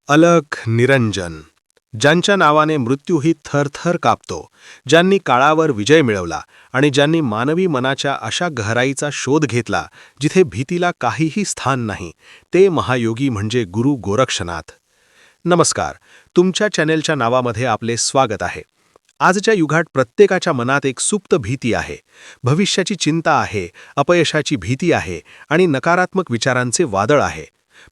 अलख निरंजन, ज्यांच्या नावाने मृत्यूही थरथर कापतो, ज्यांनी काळावर विजय मिळवला आणि ज्यांनी मानवी मनाच्या अशा गहराईचा शोध घेतला जिथे भीतीला काहीही स्थान नाही, ते महायोगी म्हणजे गुरु गोरक्षनाथ. नमस्कार, तुमच्या चॅनेलच्या नावामध्ये आपले स्वागत आहे. आजच्या युगात प्रत्येकाच्या मनात एक सुप्त भीती आहे, भविष्याची चिंता आहे, अपयशाची भीती आहे आणि नकारात्मक विचारांचे वादळ आहे.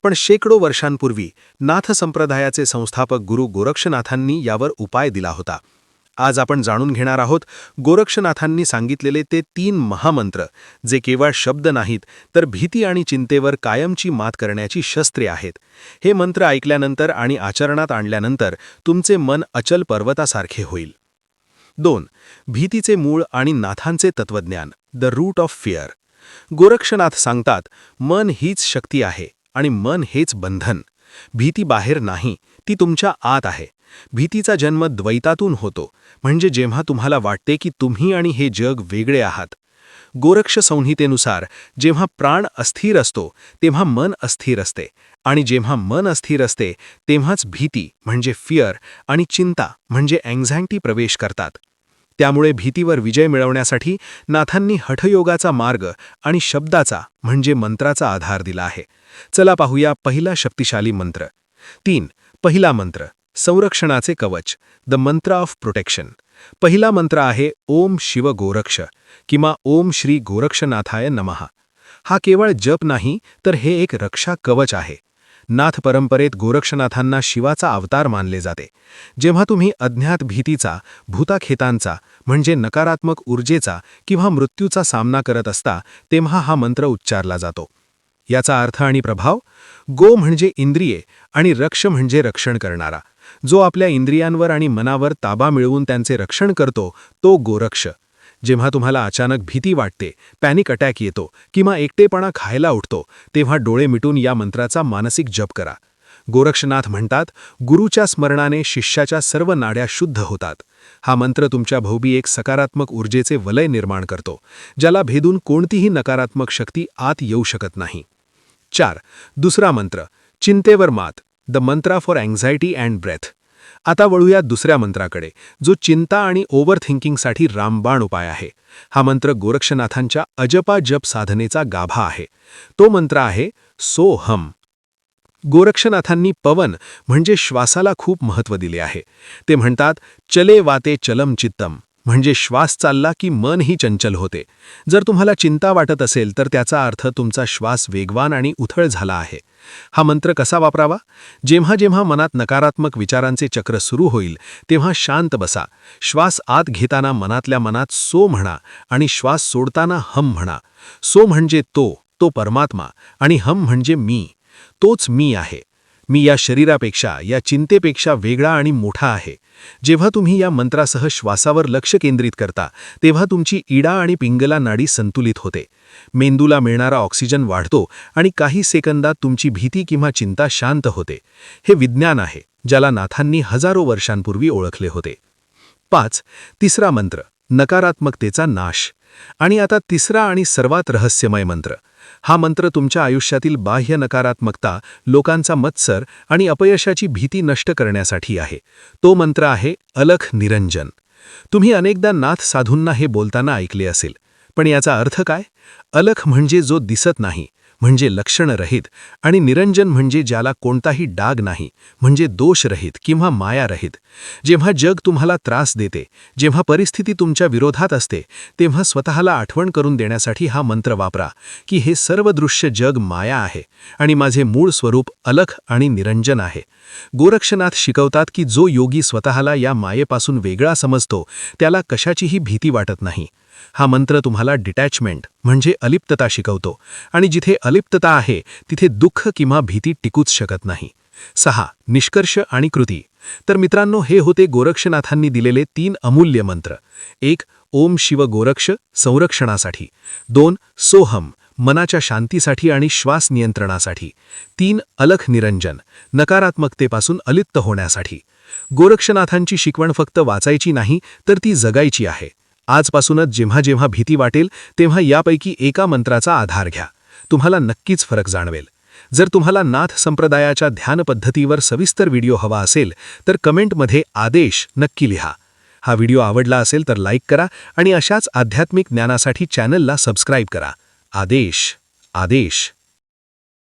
पण शेकडो वर्षांपूर्वी नाथ संप्रदायाचे संस्थापक गुरु गोरक्षनाथांनी यावर उपाय दिला होता. आज आपण जाणून घेणार आहोत गोरक्षनाथांनी सांगितलेले ते 3 महामंत्र, जे केवळ शब्द नाहीत तर भीती आणि चिंतेवर कायमची मात करण्याची शस्त्रे आहेत. हे मंत्र ऐकल्यानंतर आणि आचरणात आणल्यानंतर तुमचे मन अचल पर्वतासारखे होईल. 2. भीतीचे मूळ आणि नाथांचे तत्वज्ञान, the root of fear. Gorakshnath सांगतात, मन हीच शक्ती आहे आणि मन हेच बंधन. भीती बाहेर नाही, ती तुमच्या आत आहे. भीतीचा जन्म द्वैतातून होतो, म्हणजे जेव्हा तुम्हाला वाटते की तुम्ही आणि हे जग वेगळे आहात. गोरक्ष संहितेनुसार जेव्हा प्राण अस्थिर असतो तेव्हा मन अस्थिर असते, आणि जेव्हा मन अस्थिर असते तेव्हाच भीती म्हणजे फिअर आणि चिंता म्हणजे अँक्झायटी प्रवेश करतात. त्यामुळे भीतीवर विजय मिळवण्यासाठी नाथांनी हठयोगाचा मार्ग आणि शब्दाचा म्हणजे मंत्राचा आधार दिला आहे. चला पाहूया पहिला शक्तिशाली मंत्र. 3. पहिला मंत्र, संरक्षणाचे कवच, द मंत्र ऑफ प्रोटेक्शन. पहिला मंत्र आहे ओम शिव गोरक्ष किंवा ओम श्री गोरक्षनाथाय नमः. हा केवळ जप नाही, तर हे एक रक्षा कवच आहे. नाथ परंपरेत गोरक्षनाथांना शिवाचा अवतार मानले जाते. जेव्हा तुम्ही अज्ञात भीतीचा, भूताखेतांचा म्हणजे नकारात्मक ऊर्जेचा किंवा मृत्यूचा सामना करत असता, तेव्हा हा मंत्र उच्चारला जातो. याचा अर्थ आणि प्रभाव: गो म्हणजे इंद्रिये आणि रक्ष म्हणजे रक्षण करणारा. जो आपल्या इंद्रियांवर आणि मनावर ताबा मिळवून त्यांचे रक्षण करतो, तो गोरक्ष. जेव्हा तुम्हाला अचानक भीती वाटते, पॅनिक अटॅक येतो किंवा एकटेपणा खायला उठतो, तेव्हा डोळे मिटून या मंत्राचा मानसिक जप करा. गोरक्षनाथ म्हणतात, गुरुच्या स्मरणाने शिष्याच्या सर्व नाड्या शुद्ध होतात. हा मंत्र तुमच्या भोवती एक सकारात्मक ऊर्जेचे वलय निर्माण करतो, ज्याला भेदून कोणतीही नकारात्मक शक्ती आत येऊ शकत नाही. 4. दुसरा मंत्र, चिंतेवर मात, the mantra for anxiety and breath. आता वळूया दुसऱ्या मंत्राकडे, जो चिंता आणि ओव्हर थिंकिंगसाठी रामबाण उपाय आहे. हा मंत्र गोरक्षनाथांच्या अजपा जप साधनेचा गाभा आहे. तो मंत्र आहे सोहम. गोरक्षनाथांनी पवन म्हणजे श्वासाला खूप महत्त्व दिले आहे. ते म्हणतात, चले वाते चलम चित्तम, म्हणजे श्वास चालला की मनही चंचल होते. जर तुम्हाला चिंता वाटत असेल तर त्याचा अर्थ तुमचा श्वास वेगवान आणि उथळ झाला आहे. हा मंत्र कसा वापरावा? जेव्हा जेव्हा मनात नकारात्मक विचारांचे चक्र सुरू होईल, तेव्हा शांत बसा. श्वास आत घेताना मनातल्या मनात सो म्हणा आणि श्वास सोडताना हम म्हणा. सो म्हणजे तो परमात्मा, आणि हम म्हणजे मी. तोच मी आहे. मी या शरीरापेक्षा, या चिंतेपेक्षा वेगळा आणि मोठा आहे. जेव्हा तुम्ही या मंत्रासह श्वासावर लक्ष केंद्रित करता, तेव्हा तुमची इडा आणि पिंगला नाडी संतुलित होते. मेंदूला मिळणारा ऑक्सिजन वाढतो आणि काही सेकंदात तुमची भीती किंवा चिंता शांत होते. हे विज्ञान आहे, ज्याला नाथांनी हजारो वर्षांपूर्वी ओळखले होते. 5. तिसरा मंत्र, नकारात्मकतेचा नाश. आणि आता तिसरा आणि सर्वात रहस्यमय मंत्र. हा मंत्र तुमच्या आयुष्यातील बाह्य नकारात्मकता, लोकांचा मत्सर आणि अपयशाची भीती नष्ट करण्यासाठी आहे. तो मंत्र आहे अलख निरंजन. तुम्ही अनेकदा नाथ साधूंना हे बोलताना ऐकले असेल, पण याचा अर्थ काय? अलख म्हणजे जो दिसत नाही, म्हणजे लक्षणरहित, आणि निरंजन म्हणजे ज्याला कोणताही डाग नाही, म्हणजे दोषरहित किंवा मायारहित. जेव्हा जग तुम्हाला त्रास देते, जेव्हा परिस्थिती तुमच्या विरोधात असते, तेव्हा स्वतःला आठवण करून देण्यासाठी हा मंत्र वापरा की हे सर्व दृश्य जग माया आहे आणि माझे मूळ स्वरूप अलख आणि निरंजन आहे. गोरक्षनाथ शिकवतात की जो योगी स्वतःला या मायेपासून वेगळा समजतो, त्याला कशाचीही भीती वाटत नाही. हा मंत्र तुम्हाला डिटॅचमेंट म्हणजे अलिप्तता शिकवतो, आणि जिथे अलिप्तता आहे तिथे दुःख किंवा भीती टिकूच शकत नाही. 6. निष्कर्ष आणि कृती. तर मित्रांनो, हे होते गोरक्षनाथांनी दिलेले 3 अमूल्य मंत्र. 1. ओम शिव गोरक्ष, संरक्षणासाठी. 2. सोहम, मनाच्या शांतीसाठी आणि श्वास नियंत्रणासाठी. 3. अलख निरंजन, नकारात्मकतेपासून अलिप्त होण्यासाठी. गोरक्षनाथांची शिकवण फक्त वाचायची नाही, तर ती जगायची आहे. आजपासूनच जेव्हा जेव्हा भीती वाटेल, तेव्हा यापैकी एका मंत्राचा आधार घ्या. तुम्हाला नक्कीच फरक जाणवेल. जर तुम्हाला नाथ संप्रदायाच्या ध्यान पद्धतीवर सविस्तर व्हिडिओ हवा असेल तर कमेंटमध्ये आदेश नक्की लिहा. हा व्हिडिओ आवडला असेल तर लाईक करा आणि अशाच आध्यात्मिक ज्ञानासाठी चॅनलला सबस्क्राईब करा. आदेश.